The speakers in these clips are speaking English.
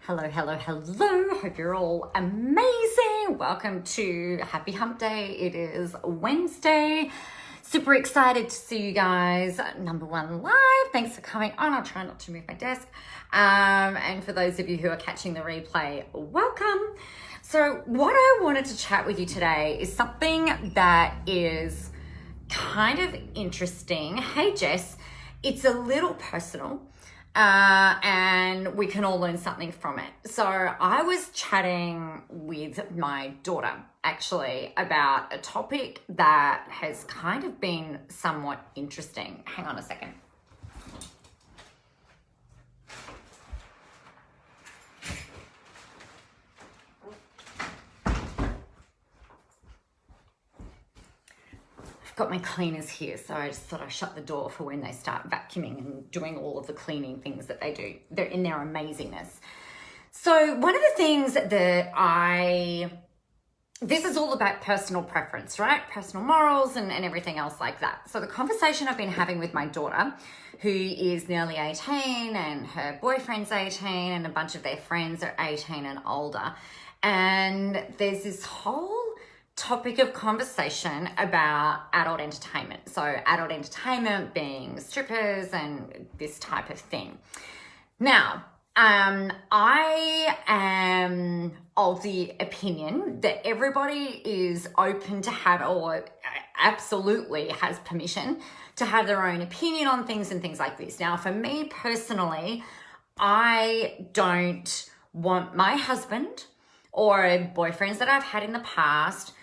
Hello, hello, hello. Hope you're all amazing. Welcome to Happy Hump Day. It is Wednesday. Super excited to see you guys. Number one live. Thanks for coming on. I'll try not to move my desk. And for those of you who are catching the replay, welcome. So what I wanted to chat with you today is something that is kind of interesting. Hey, Jess, it's a little personal. And we can all learn something from it. So I was chatting with my daughter actually about a topic that has kind of been somewhat interesting. Hang on a second. Got my cleaners here, so I just thought I'd shut the door for when they start vacuuming and doing all of the cleaning things that they do. They're in their amazingness. So one of the things that this is all about personal preference, right? Personal morals and everything else like that. So the conversation I've been having with my daughter, who is nearly 18 and her boyfriend's 18 and a bunch of their friends are 18 and older. And there's this whole topic of conversation about adult entertainment. So adult entertainment being strippers and this type of thing. Now, I am of the opinion that everybody is open to have, or absolutely has permission to have their own opinion on things and things like this. Now, for me personally, I don't want my husband or boyfriends that I've had in the past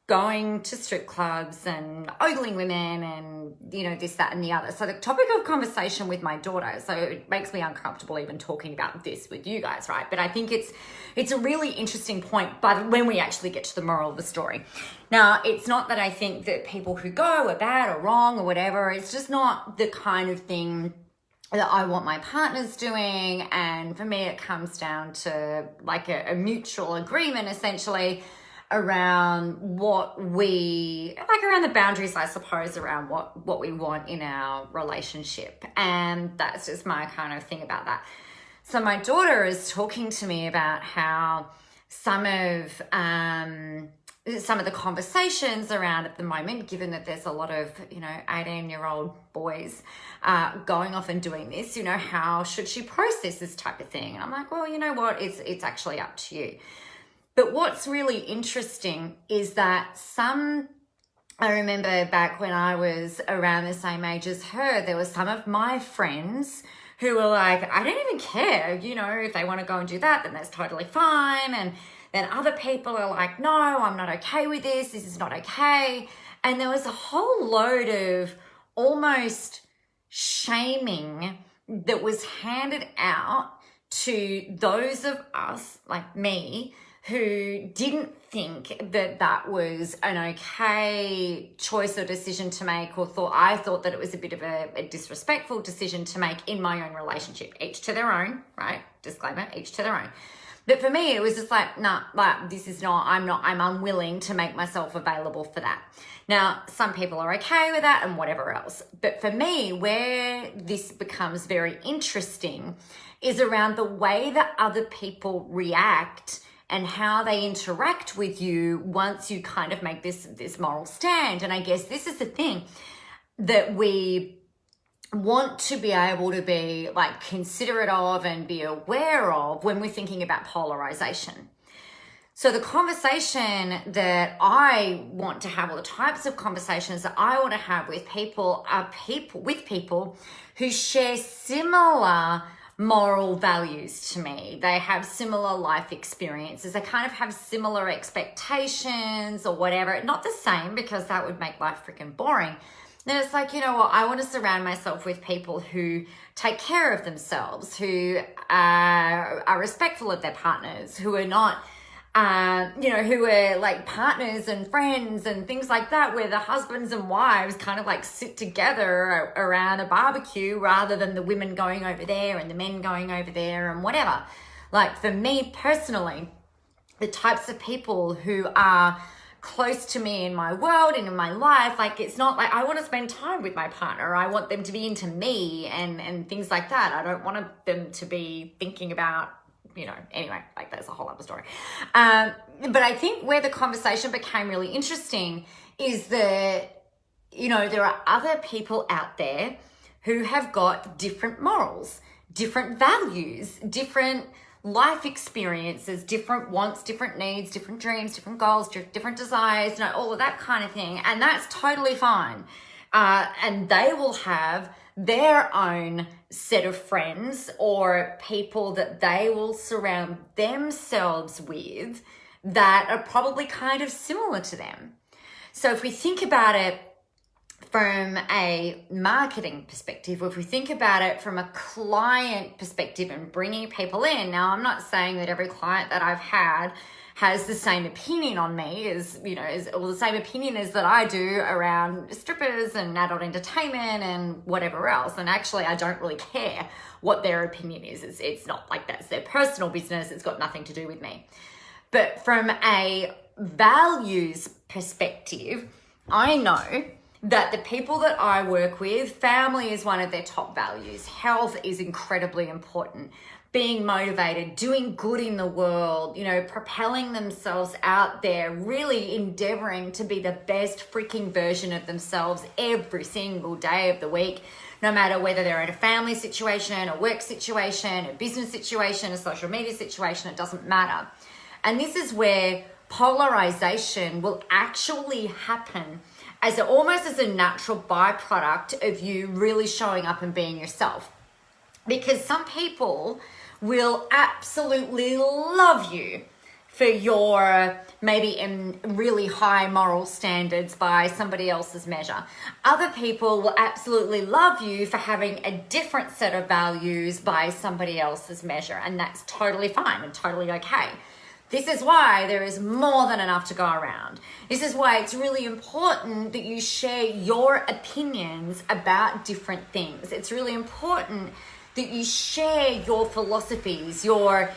going to strip clubs and ogling women and, this, that, and the other. So the topic of conversation with my daughter, so it makes me uncomfortable even talking about this with you guys, right? But I think it's a really interesting point but when we actually get to the moral of the story. Now, it's not that I think that people who go are bad or wrong or whatever. It's just not the kind of thing that I want my partners doing. And for me, it comes down to like a mutual agreement, essentially, around around the boundaries, I suppose, around what we want in our relationship. And that's just my kind of thing about that. So my daughter is talking to me about how some of the conversations around at the moment, given that there's a lot of, 18-year-old boys going off and doing this, how should she process this type of thing? And I'm like, well, you know what? It's actually up to you. But what's really interesting is that I remember back when I was around the same age as her, there were some of my friends who were like, I don't even care, if they want to go and do that, then that's totally fine. And then other people are like, no, I'm not okay with this. This is not okay. And there was a whole load of almost shaming that was handed out to those of us, like me, who didn't think that that was an okay choice or decision to make, or I thought that it was a bit of a disrespectful decision to make in my own relationship. Each to their own, right? Disclaimer, each to their own. But for me, it was just like, nah, I'm unwilling to make myself available for that. Now, some people are okay with that and whatever else. But for me, where this becomes very interesting is around the way that other people react and how they interact with you once you kind of make this moral stand. And I guess this is the thing that we want to be able to be like considerate of and be aware of when we're thinking about polarization. So the conversation that I want to have, or the types of conversations that I want to have with people, are people who share similar moral values to me. They have similar life experiences. They kind of have similar expectations or whatever. Not the same, because that would make life freaking boring. Then it's like, I want to surround myself with people who take care of themselves, who are respectful of their partners, who are not who are like partners and friends and things like that, where the husbands and wives kind of like sit together around a barbecue rather than the women going over there and the men going over there and whatever. Like for me personally, the types of people who are close to me in my world and in my life, like it's not like I want to spend time with my partner. I want them to be into me and things like that. I don't want them to be thinking about anyway, like that's a whole other story. But I think where the conversation became really interesting is that, there are other people out there who have got different morals, different values, different life experiences, different wants, different needs, different dreams, different goals, different desires, all of that kind of thing. And that's totally fine. And they will have their own set of friends or people that they will surround themselves with that are probably kind of similar to them. So if we think about it from a marketing perspective, or if we think about it from a client perspective and bringing people in, now I'm not saying that every client that I've had has the same opinion on me or the same opinion as that I do around strippers and adult entertainment and whatever else. And actually, I don't really care what their opinion is. It's not like that's their personal business. It's got nothing to do with me. But from a values perspective, I know that the people that I work with, family is one of their top values. Health is incredibly important. Being motivated, doing good in the world, propelling themselves out there, really endeavoring to be the best freaking version of themselves every single day of the week, no matter whether they're in a family situation, a work situation, a business situation, a social media situation, it doesn't matter. And this is where polarization will actually happen almost as a natural byproduct of you really showing up and being yourself. Because some people will absolutely love you for your maybe in really high moral standards by somebody else's measure. Other people will absolutely love you for having a different set of values by somebody else's measure. And that's totally fine and totally okay. This is why there is more than enough to go around. This is why it's really important that you share your opinions about different things. It's really important that you share your philosophies, your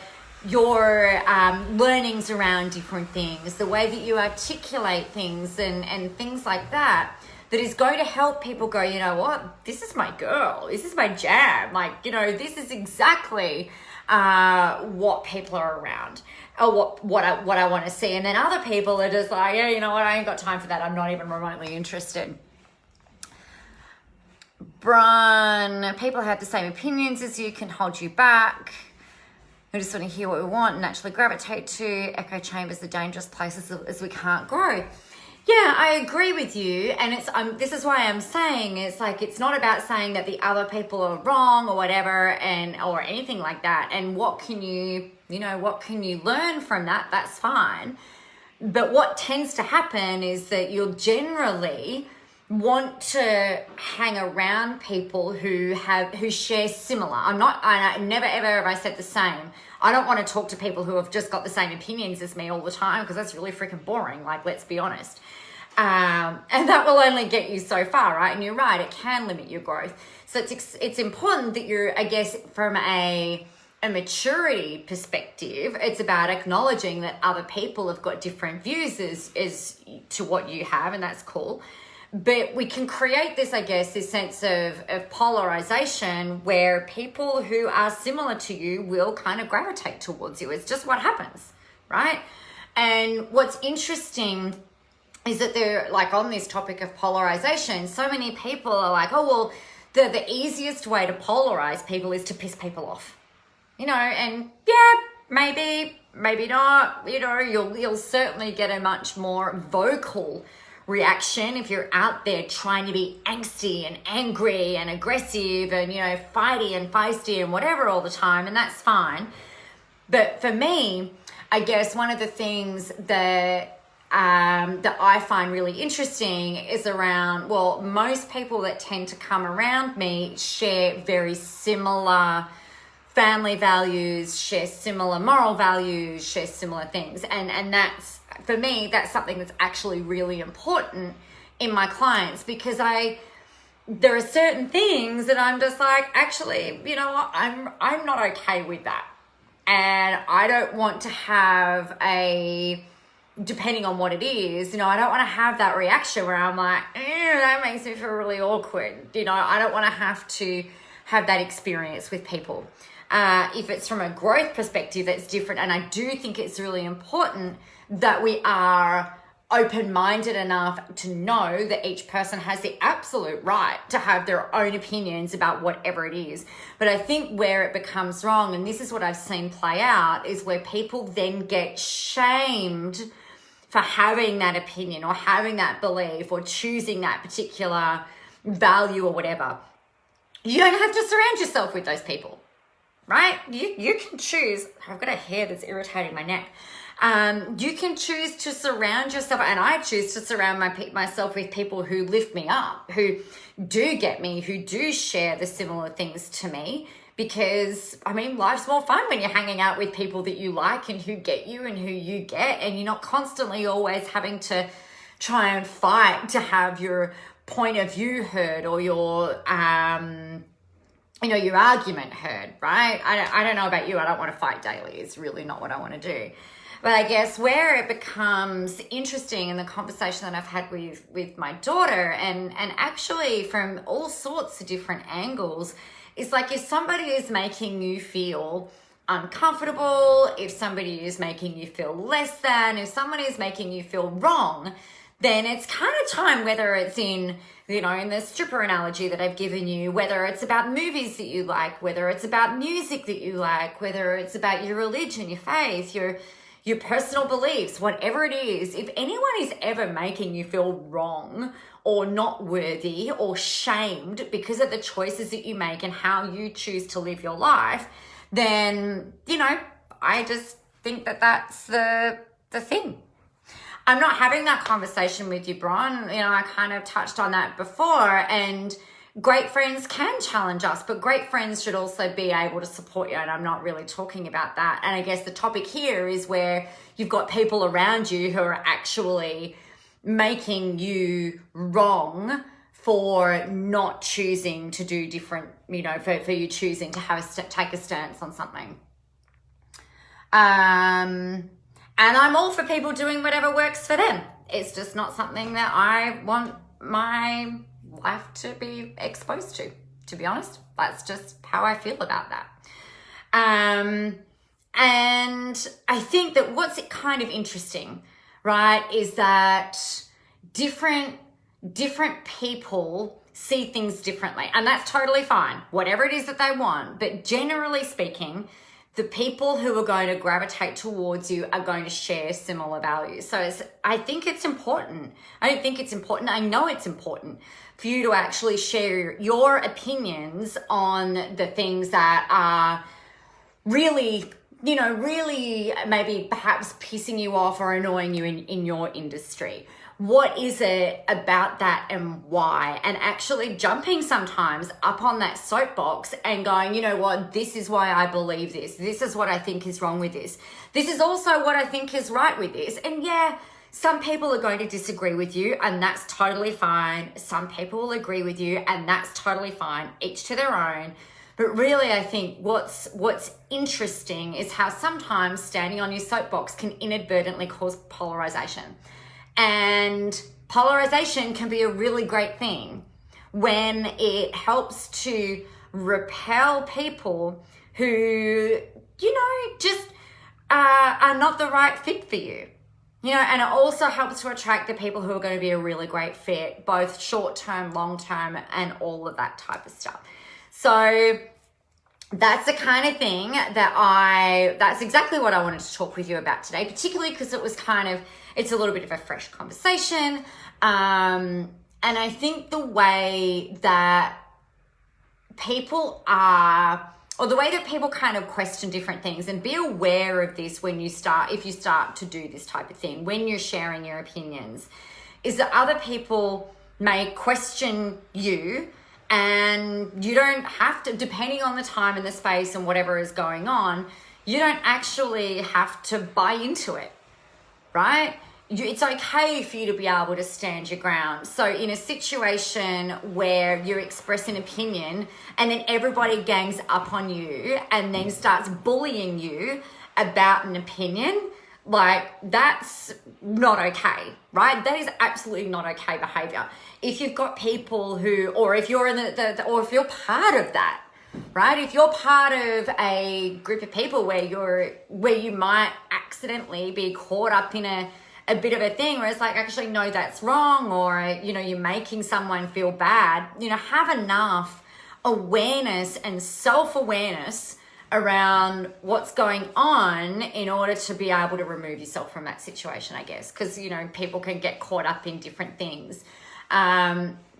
learnings around different things, the way that you articulate things and things like that, that is going to help people go, you know what, this is my girl, this is my jam, this is exactly what people are around, or what I want to see. And then other people are just like, yeah, you know what, I ain't got time for that, I'm not even remotely interested. Brun, people have the same opinions as you, can hold you back. We just want to hear what we want and actually gravitate to. Echo chambers are dangerous places as we can't grow. Yeah, I agree with you. And this is why I'm saying it's not about saying that the other people are wrong or whatever or anything like that. And what can you learn from that? That's fine. But what tends to happen is that you'll generally want to hang around people who share similar. I never ever have I said the same. I don't want to talk to people who have just got the same opinions as me all the time, because that's really freaking boring. Let's be honest. And that will only get you so far, right? And you're right, it can limit your growth. So it's important that you're, I guess, from a maturity perspective, it's about acknowledging that other people have got different views as to what you have, and that's cool. But we can create this, I guess, this sense of polarization where people who are similar to you will kind of gravitate towards you. It's just what happens, right? And what's interesting is that they're on this topic of polarization, so many people are like, oh, well, the easiest way to polarize people is to piss people off, and yeah, maybe not, you'll certainly get a much more vocal reaction if you're out there trying to be angsty and angry and aggressive and fighty and feisty and whatever all the time, and that's fine. But for me, I guess one of the things that I find really interesting is around, well, most people that tend to come around me share very similar family values, share similar moral values, share similar things, and that's, for me, that's something that's actually really important in my clients, because there are certain things that I'm just like, actually, you know what, I'm not okay with that. And I don't want to have depending on what it is, I don't want to have that reaction where I'm like, that makes me feel really awkward. I don't want to have that experience with people. If it's from a growth perspective, that's different. And I do think it's really important that we are open-minded enough to know that each person has the absolute right to have their own opinions about whatever it is. But I think where it becomes wrong, and this is what I've seen play out, is where people then get shamed for having that opinion or having that belief or choosing that particular value or whatever. You don't have to surround yourself with those people, right? You can choose. I've got a hair that's irritating my neck. You can choose to surround yourself, and I choose to surround myself with people who lift me up, who do get me, who do share the similar things to me, because, I mean, life's more fun when you're hanging out with people that you like and who get you and who you get, and you're not constantly always having to try and fight to have your point of view heard or your, your argument heard, right? I don't know about you. I don't want to fight daily. It's really not what I want to do. But I guess where it becomes interesting in the conversation that I've had with my daughter and actually from all sorts of different angles is like if somebody is making you feel uncomfortable, if somebody is making you feel less than, if somebody is making you feel wrong, then it's kind of time, whether it's in the stripper analogy that I've given you, whether it's about movies that you like, whether it's about music that you like, whether it's about your religion, your faith, your personal beliefs, whatever it is, if anyone is ever making you feel wrong or not worthy or shamed because of the choices that you make and how you choose to live your life, then, I just think that that's the thing. I'm not having that conversation with you, Bron. I kind of touched on that before, and great friends can challenge us, but great friends should also be able to support you, and I'm not really talking about that. And I guess the topic here is where you've got people around you who are actually making you wrong for not choosing to do different, for you choosing to take a stance on something. And I'm all for people doing whatever works for them. It's just not something that I want my life to be exposed to be honest. That's just how I feel about that. And I think that what's kind of interesting, right, is that different people see things differently, and that's totally fine, whatever it is that they want. But generally speaking, the people who are going to gravitate towards you are going to share similar values. So I think it's important. I don't think it's important. I know it's important for you to actually share your opinions on the things that are really, really maybe perhaps pissing you off or annoying you in your industry. What is it about that and why? And actually jumping sometimes up on that soapbox and going, you know what, this is why I believe this. This is what I think is wrong with this. This is also what I think is right with this. And yeah, some people are going to disagree with you, and that's totally fine. Some people will agree with you, and that's totally fine. Each to their own. But really, I think what's interesting is how sometimes standing on your soapbox can inadvertently cause polarization. And polarization can be a really great thing when it helps to repel people who, just are not the right fit for you. And it also helps to attract the people who are going to be a really great fit, both short-term, long-term, and all of that type of stuff. So that's the kind of thing that's exactly what I wanted to talk with you about today, particularly because it was it's a little bit of a fresh conversation. And I think the way that people are, or the way that people kind of question different things, and be aware of this if you start to do this type of thing, when you're sharing your opinions, is that other people may question you, and you don't have to, depending on the time and the space and whatever is going on, you don't actually have to buy into it, right? It's okay for you to be able to stand your ground. So in a situation where you express an opinion and then everybody gangs up on you and then starts bullying you about an opinion, like, that's not okay, right? That is absolutely not okay behavior. If you've got people who, or if you're in or if you're part of that, right? If you're part of a group of people where you might accidentally be caught up in a bit of a thing where it's like, actually, no, that's wrong, or, you're making someone feel bad, have enough awareness and self-awareness around what's going on in order to be able to remove yourself from that situation, I guess, because, people can get caught up in different things.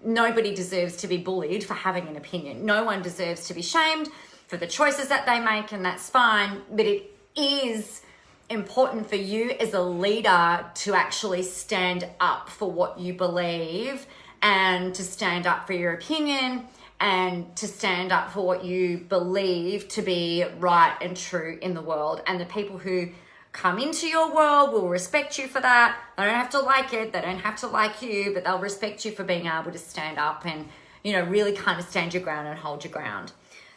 Nobody deserves to be bullied for having an opinion. No one deserves to be shamed for the choices that they make, and that's fine, but it is important for you as a leader to actually stand up for what you believe and to stand up for your opinion and to stand up for what you believe to be right and true in the world. And the people who come into your world will respect you for that. They don't have to like it. They don't have to like you, but they'll respect you for being able to stand up and, really kind of stand your ground and hold your ground.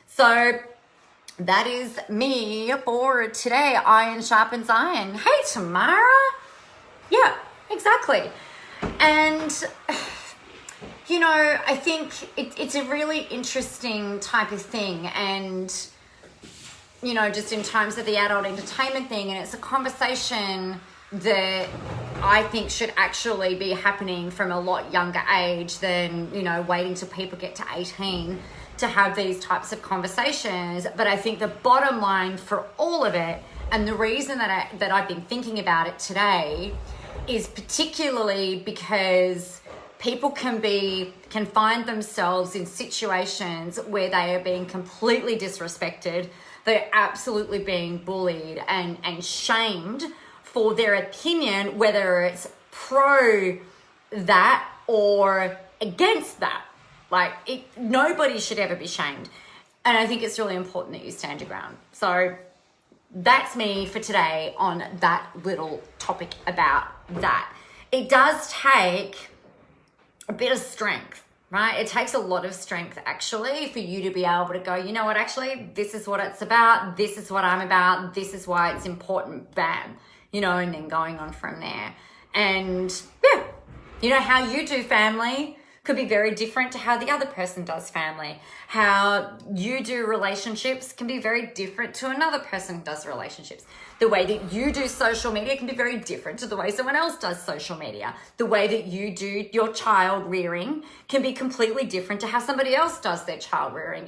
So that is me for today. Iron sharpens iron. Hey, Tamara. Yeah, exactly. And I think it's a really interesting type of thing. And, just in terms of the adult entertainment thing, and it's a conversation that I think should actually be happening from a lot younger age than, waiting till people get to 18 to have these types of conversations. But I think the bottom line for all of it, and the reason that I've been thinking about it today, is particularly because people can find themselves in situations where they are being completely disrespected. They're absolutely being bullied and shamed for their opinion, whether it's pro that or against that. Nobody should ever be shamed. And I think it's really important that you stand your ground. So that's me for today on that little topic about that. It does take a bit of strength, right? It takes a lot of strength actually for you to be able to go, you know what, actually, this is what it's about. This is what I'm about. This is why it's important. Bam, and then going on from there. And yeah, how you do family could be very different to how the other person does family. How you do relationships can be very different to another person does relationships. The way that you do social media can be very different to the way someone else does social media. The way that you do your child rearing can be completely different to how somebody else does their child rearing.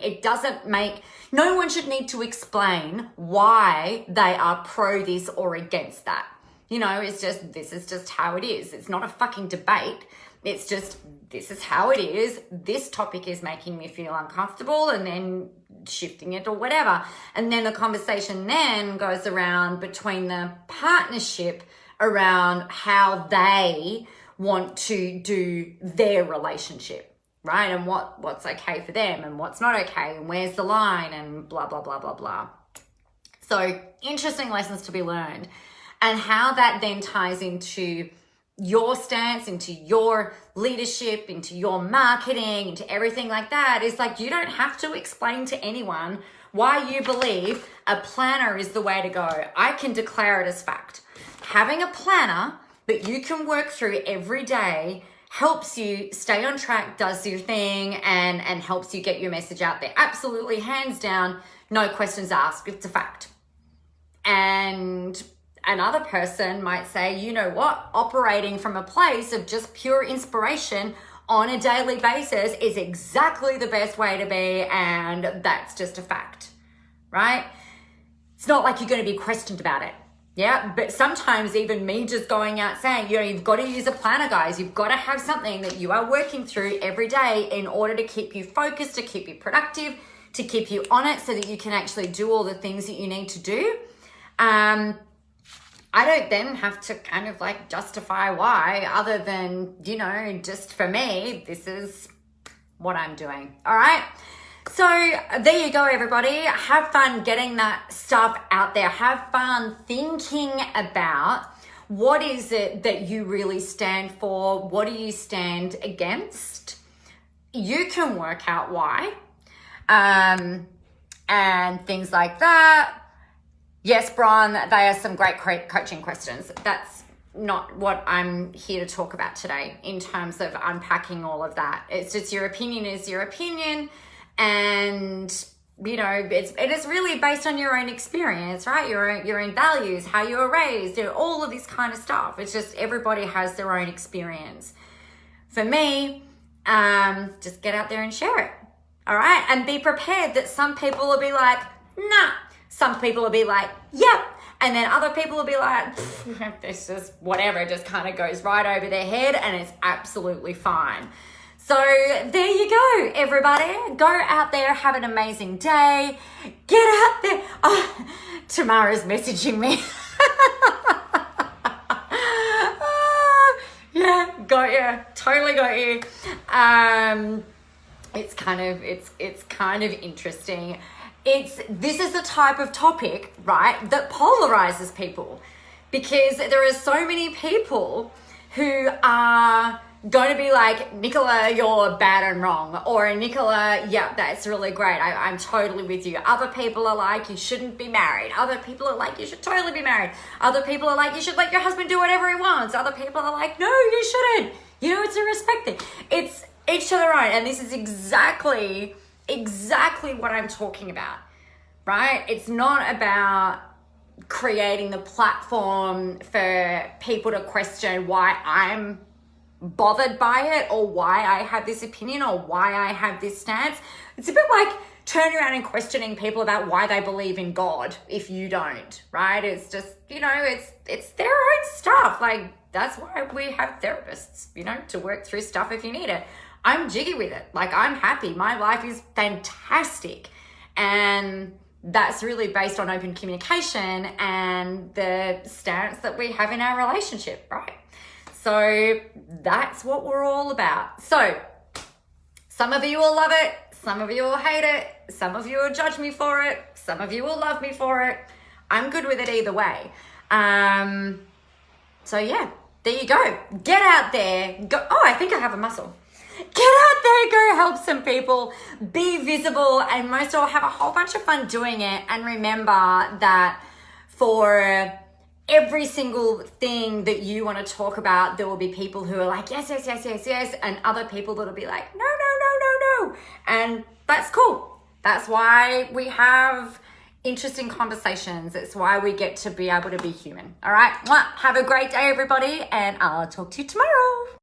No one should need to explain why they are pro this or against that. This is just how it is. It's not a fucking debate. It's just, this is how it is. This topic is making me feel uncomfortable, and then shifting it or whatever. And then the conversation then goes around between the partnership around how they want to do their relationship, right? And what's okay for them and what's not okay and where's the line and blah, blah, blah, blah, blah. So interesting lessons to be learned, and how that then ties into your stance, into your leadership, into your marketing, into everything like that. Is you don't have to explain to anyone why you believe a planner is the way to go. I can declare it as fact. Having a planner that you can work through every day helps you stay on track, does your thing, and helps you get your message out there. Absolutely, hands down, no questions asked. It's a fact. And another person might say, you know what, operating from a place of just pure inspiration on a daily basis is exactly the best way to be, and that's just a fact, right? It's not like you're going to be questioned about it. Yeah, but sometimes even me just going out saying, you've got to use a planner, guys. You've got to have something that you are working through every day in order to keep you focused, to keep you productive, to keep you on it so that you can actually do all the things that you need to do. I don't then have to kind of justify why, other than, just for me, this is what I'm doing. All right. So there you go, everybody. Have fun getting that stuff out there. Have fun thinking about what is it that you really stand for? What do you stand against? You can work out why, and things like that. Yes, Brian, they are some great coaching questions. That's not what I'm here to talk about today in terms of unpacking all of that. It's just your opinion is your opinion, and you know, it is really based on your own experience, right? Your own values, how you were raised, you know, all of this kind of stuff. It's just everybody has their own experience. For me, just get out there and share it. All right. And be prepared that some people will be like, nah. Some people will be like, yep. And then other people will be like, this is whatever. It just kind of goes right over their head and it's absolutely fine. So there you go, everybody. Go out there, have an amazing day. Get out there. Oh, Tamara's messaging me. Yeah, totally got you. It's kind of interesting. This is the type of topic, right, that polarizes people, because there are so many people who are going to be like, Nicola, you're bad and wrong, or Nicola, yeah, that's really great. I'm totally with you. Other people are like, you shouldn't be married. Other people are like, you should totally be married. Other people are like, you should let your husband do whatever he wants. Other people are like, no, you shouldn't. You know, it's a respect thing. It's each to their own. And this is exactly what I'm talking about, right? It's not about creating the platform for people to question why I'm bothered by it, or why I have this opinion, or why I have this stance. It's a bit like turning around and questioning people about why they believe in God if you don't, right? It's just, you know, it's their own stuff. Like, that's why we have therapists, you know, to work through stuff if you need it. I'm jiggy with it. Like, I'm happy. My life is fantastic. And that's really based on open communication and the stance that we have in our relationship, right? So that's what we're all about. So some of you will love it. Some of you will hate it. Some of you will judge me for it. Some of you will love me for it. I'm good with it either way. So yeah, there you go. Get out there. Go. Oh, I think I have a muscle. Get out there, go help some people, be visible, and most of all, have a whole bunch of fun doing it. And remember that for every single thing that you want to talk about, there will be people who are like, yes, yes, yes, yes, yes, and other people that will be like, no, no, no, no, no. And that's cool. That's why we have interesting conversations. It's why we get to be able to be human. All right. Well, have a great day, everybody, and I'll talk to you tomorrow.